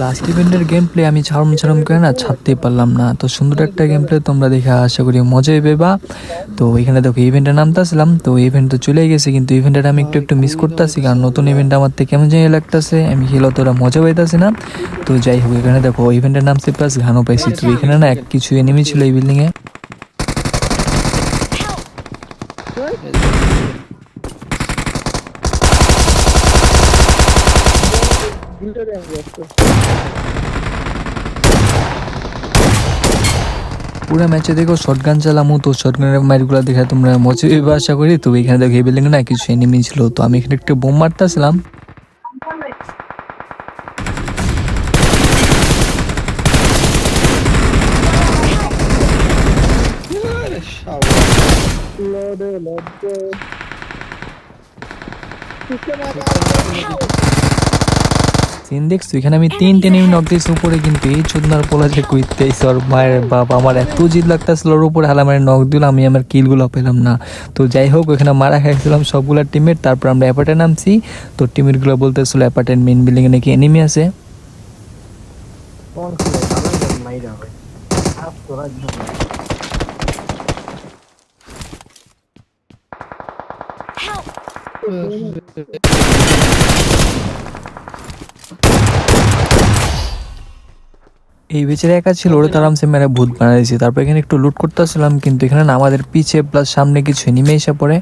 Last ইভেন্টের game play আমি ছাড়ম ছাড়ম করে না ছাড়তেই পারলাম না। তো সুন্দর একটা গেম প্লে তোমরা দেখে আশা করি মজাই পেবা। তো এখানে দেখো ইভেন্টে নামতেছিলাম, তো ইভেন্ট তো চলে গেছে, কিন্তু ইভেন্টটা আমি একটু একটু মিস করতেছি, কারণ নতুন ইভেন্ট আমার থেকে কেমন জানি লাগতেছে, আমি খেলে তোরা মজা পাইতেছি না। তো যাই হোক, এখানে দেখো ইভেন্টের নামছে প্লাস ঘানও পাইছি। তো এখানে না কিছু এনিমি ছিল এই বিল্ডিং এ। পুরো ম্যাচে দেখো শটগান চালামু, তো শটগানের মাইরগুলো দেখে তোমরা মজা পেবে আশা করি। তো এখানে দেখো এই বিল্ডিং এ না কিছু এনিমি ছিল, তো আমি এখানে একটু বোম মারতেছিলাম। সিন দেখছো, এখানে আমি 3 এনিমি নক দিয়েছি উপরে, কিন্তু এই চোদনার পোলা যে কইতে ওর মায়ের বাপ, আমার এত জিদ লাগতেছিল ওর উপরে, হালা মানে নক দিল, আমি আমার কিলগুলো পেলাম না। তো যাই হোক, ওখানে মারা খাইছিলাম সবগুলা টিমের। তারপর আমরা অ্যাপার্টে নামছি, তো টিমের গুলো বলতেছিল অ্যাপার্টের মেন বিল্ডিং এ নাকি এনিমি আছে। এই বেচারা একা ছিল, ওরা তো আরামসে মেরে ভূত বানাই দিয়েছে। তারপর এখানে একটু লুট করতেছিলাম, কিন্তু এখানে না আমাদের পিছে প্লাস সামনে কিছু এনিমি এসে পড়ে।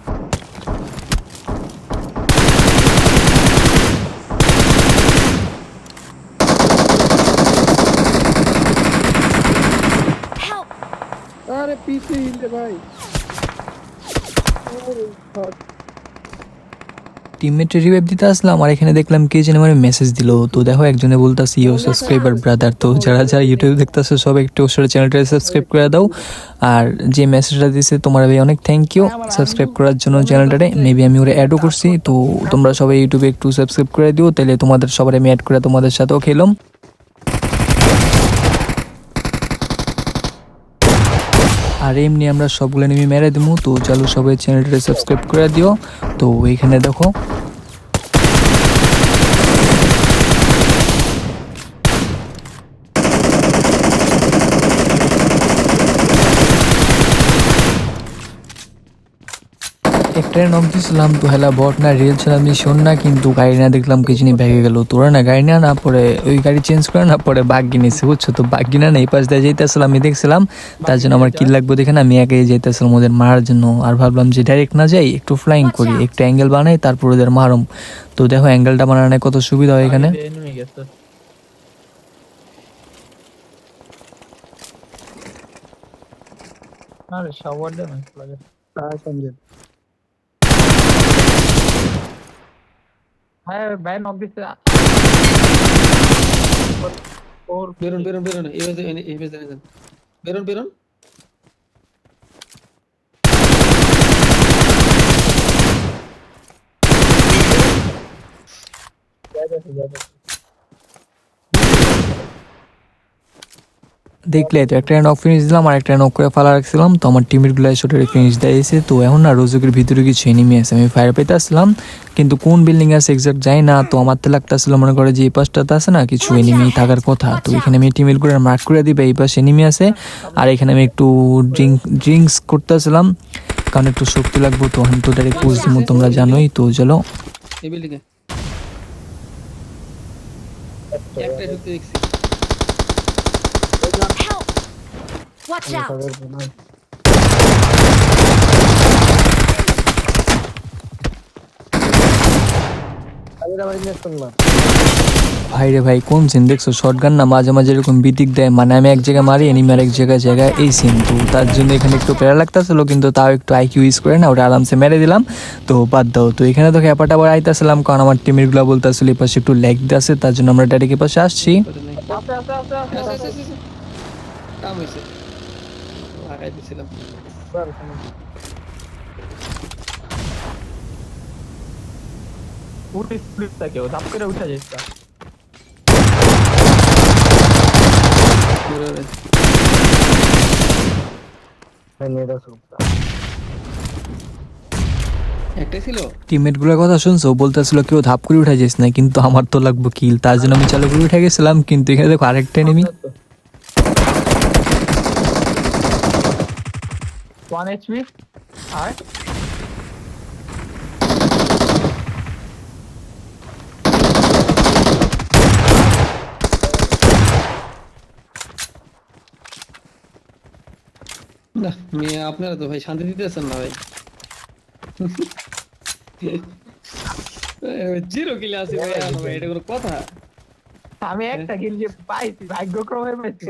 আরে পিছে হিলতে ভাই। টিমমেটে রিভাইভ দিতে আসলাম, আর এখানে দেখলাম কে যেন আমার মেসেজ দিল। তো দেখো একজনে বলতেছে ইউ সাবস্ক্রাইবার ব্রাদার। তো যারা যারা ইউটিউব দেখতেছো সব একটু ওর চ্যানেলটা সাবস্ক্রাইব করে দাও। আর যে মেসেজটা দিয়েছে তোমার ভাই অনেক থ্যাংক ইউ সাবস্ক্রাইব করার জন্য চ্যানেলটারে। মেবি আমি ওরা অ্যাডও করছি, তো তোমরা সবাই ইউটিউবে একটু সাবস্ক্রাইব করে দিও, তাহলে তোমাদের সবার আমি অ্যাড করে তোমাদের সাথেও খেলাম। আর এমনি আমরা সবগুলো এনিমি মেরে দেবো। তো চলো সবাই চ্যানেলটা সাবস্ক্রাইব করে দিও। তো এইখানে দেখো একটা নক দিয়েছিলাম, তো হেলা বট না রিয়েল ছিল আমি শোন না, কিন্তু গাড়ি না দেখলাম কি জিনিস ভেঙে গেল। তোরা না গাড়ি না পরে ওই গাড়ি চেঞ্জ করে না পরে বাগ্গি নিছে, বুঝছো? তো বাগ্গি না এই পাশ দিয়ে যেতেছিলাম, আমি দেখছিলাম, তার জন্য আমার কিল লাগবে দেখে না আমি একাই যেতেছিলাম ওদের মারার জন্য। আর ভাবলাম যে ডাইরেক্ট না যাই, একটু ফ্লাইং করি, একটু অ্যাঙ্গেল বানাই, তারপর ওদের মারম। তো দেখো অ্যাঙ্গেলটা বানানো কত সুবিধা হয় এখানে। আরে শাওয়ার দে না লাগে। হ্যাঁ সঞ্জয়। হ্যাঁ ভাই নক দিতে। ওর বেরোন বেরোন বেরোন এই ভেজে বেরোন বেরোন। দেখলে তো একটা নক ফিনিশ দিলাম, আর একটা নক করে ফালা রাখছিলাম। তো আমার টিমের গুলো শটের ফিনিশ দিয়েছে। তো এখন না রোজকের ভিতরে কিছু এনিমি আছে, আমি ফায়ার পেতে আসলাম, কিন্তু কোন বিল্ডিং আছে এক্সাক্ট যাই না। তো আমার তো লাগতেছিল মনে করে যে এই পাশটাতে আছে না কিছু এনিমি থাকার কথা। তো এখানে আমি টিমের গুলো মার্ক করে দিবে এই পাশে এনিমি আছে। আর এখানে আমি একটু ড্রিঙ্কস করতেছিলাম, কারণ একটু শক্তি লাগবো। তো আমি তো ডাইরেক্ট পুশ দিব, তোমরা জানোই। তো চলো এই বিল্ডিং এ একটা ঢুকতে দেখছি। Watch out! ভাই রে ভাই, কোন সিন দেখছো? শটগান না মাঝে মাঝে এরকম বিটিক দেয়, মানে আমি এক জায়গায় মারি এনিমি আর এক জায়গায় এই সিন। তো তার জন্য এখানে একটু প্যারা লাগতেছিল, কিন্তু তাও একটু আইকিউ ইউজ করে না ওটা আরামসে মেরে দিলাম। তো বাদ দাও। তো এখানে তো ক্যাপাটা আবার আইতেছিলাম, কারণ আমার টিমের গুলা বলতেছিল এই পাশে একটু ল্যাগ আছে, তার জন্য আমরা ডাইরেক্ট এই পাশে আসছি। কাম হয়েছে লাগাই দিছিলাম। উঠে স্প্লিট থাকে ও ধাপ করে উঠে যাচ্ছে। একটাই ছিল। টিমমেট গুলোর কথা শুনছো, বলতেছিল কেউ ধাপ করে উঠে যাস না, কিন্তু আমার তো লাগবে কিল, তার জন্য আমি চালু করে উঠে গেছিলাম, কিন্তু এখানে দেখো আরেকটা এনিমি। 1 HP. Alright. না মেয়ে আপনারা তো ভাই শান্তি দিতেছেন না ভাই। জিরো কিলে আছে ভাই, আর ভাই এটা কোনো কথা? আমি একটা কিল যে পাইছি ভাগ্যক্রমে পাইছি।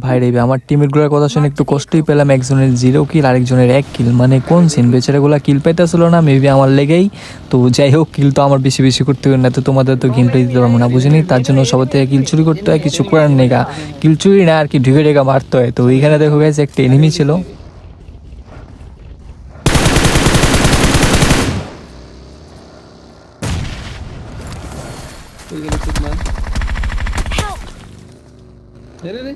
ভাই রে, আমার টিমের গুলোর কথা শুনে একটু কষ্টই পেলাম, একজনের 0 কিল আরেকজনের 1 কিল, মানে কোন সিন, বেচারাগুলা কিল পাইতেছিল না, মেবি আমার লেগেই। তো যাই হোক, কিল তো আমার বেশি বেশি করতে হবে না, তো তোমাদের তো গেম প্লে দিতে পারবো না, বুঝিনি, তার জন্য সবার থেকে কিল চুরি করতে হয়, কিছু করার নেগা, কিল চুরি না আর কি, ঢুকে ঢেকা মারতে হয়। তো এইখানে দেখো গেছে একটা এনিমি ছিল। ওই গেলে ঠিক না। Help! রে রে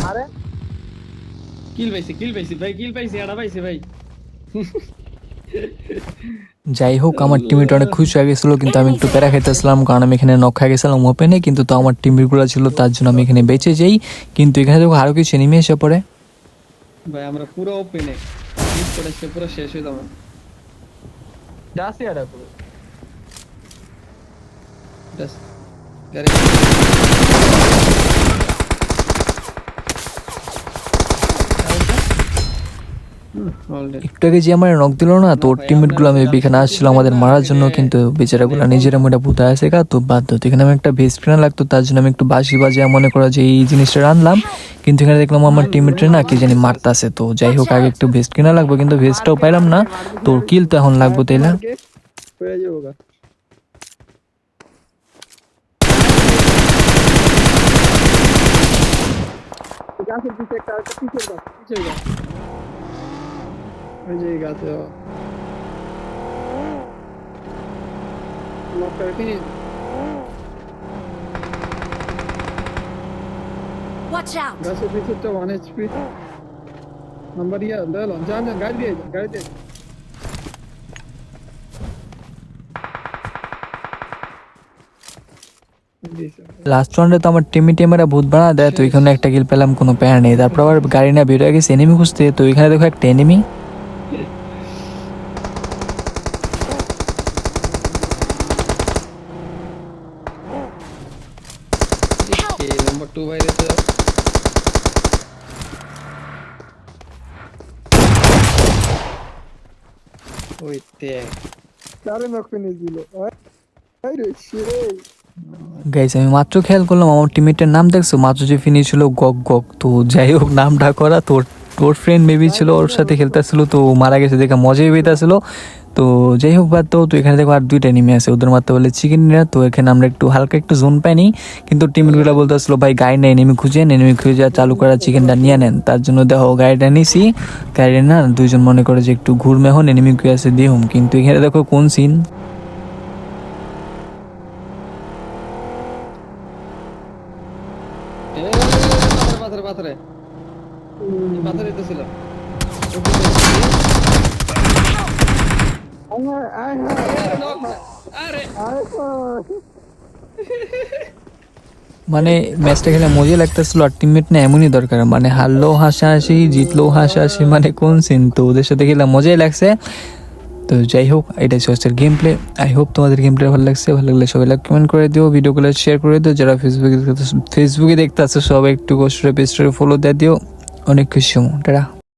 আরে কিল পাইছি ভাই, কিল পাইছি, এটা পাইছি ভাই। যাই হোক, আমার টিমমেট অনেক খুশি হয়ে গেছিলো, কিন্তু আমি একটু প্যারা খাইতেছিলাম, কারণ আমি এখানে নক খাই গেছিলাম ওপেনে, কিন্তু তো আমার টিমমেট গুলো ছিল, তার জন্য আমি এখানে বেঁচে যাই। কিন্তু এখানে দেখো আরো কিছু এনিমি এসে পড়ে। ভাই আমরা পুরো ওপেনে হিট করে সে পুরো শেষ হয়ে যাবে। যাচ্ছি এটা পুরো। জাস্ট গাড়ি অলরেডি একটু আগে যে আমার নক দিল না, তো টিমমেট গুলো আমি এখানে আসছিল আমাদের মারার জন্য, কিন্তু বেচারাগুলো নিজেরা মোটা পুতা আছে গা, তো বাধ্য। তো এখানে আমি একটা ভেস্ট কেনা লাগতো, তার জন্য আমি একটু বাজি বাজিয়ে মনে করো যে এই জিনিসটা আনলাম, কিন্তু এখানে দেখলাম আমার টিমমেটে না কি জানি মারতাছে। তো যাই হোক, আগে একটু ভেস্ট কেনা লাগবে, কিন্তু ভেস্টটাও পাইলাম না, তো কিল তো এখন লাগবো, তাই না? হয়ে যাবো গা। গাছের পিছে একটা আছে, পিছের গাছ। ওই যে গাছে লকটা ফিনিশ। Watch out! গাছের পিছেরটা 1 HP নাম্বার ইয়া দাঁড়ালো, যান গাড়ি দিয়ে লাস্ট রাউন্ডে তো আমার টিমেরা ভূত বানা দেয়, তো এখানে একটা কিল পেলাম, কোনো প্যারা নেই। তারপর আবার গাড়ি না বের হয়ে গেছে এনিমি খুঁজতে, তো এখানে দেখো একটা এনিমি। নাম্বার 2 বাইরে তো ওইতে তারে নক ফিনিশ দিল। আরে শিট গাইস, আমি মাত্র খেয়াল করলাম আমার টিমমেটের নাম দেখছো, মাত্র যে ফিনিশ ছিল গক গক। তো যাই হোক, নামটা করা, তোর ফ্রেন্ড মেবি ছিল, ওর সাথে খেলতেছিল, তো ও মারা গেছে দেখে মজাই পেতেছিল। তো যাই হোক, বাদ তো এখানে দেখো আর 2টা এনিমি আছে, ওদের মারতে বলে চিকেন নিয়ে। তো এখানে আমরা একটু হালকা একটু জোন পাইনি, কিন্তু টিমমেটগুলো বলতেছিল ভাই গাড়ি নেই, এনিমি খুঁজে চালু করা চিকেনটা নিয়ে নেন। তার জন্য দেখো গাড়িটা নিছি, গাড়ি না দুইজন মনে করে যে একটু ঘুরমে হন, এনিমি কুয়ে আছে দিহুম, কিন্তু এখানে দেখো কোন সিন। পাথরে তো ছিল। মানে ম্যাচটা খেলে মজাই লাগতেছিল, আর টিমমেট না এমনই দরকার, মানে হারলেও হাসাহাসি, জিতলেও হাসাহাসি, মানে কোন সিন। তো ওদের সাথে খেলে মজাই লাগছে। তো যাই হোক, এটা হচ্ছে গেম প্লে। আই হোপ তোমাদের গেম প্লে ভালো লাগছে, ভালো লাগলে সবাই লাইক কমেন্ট করে দিও, ভিডিওগুলো শেয়ার করে দিও, যারা ফেসবুকে দেখতে আছো সবাই একটু কষ্ট পেজটা ফলো দিয়ে দিও। অনেক খুশি হবো, টাটা।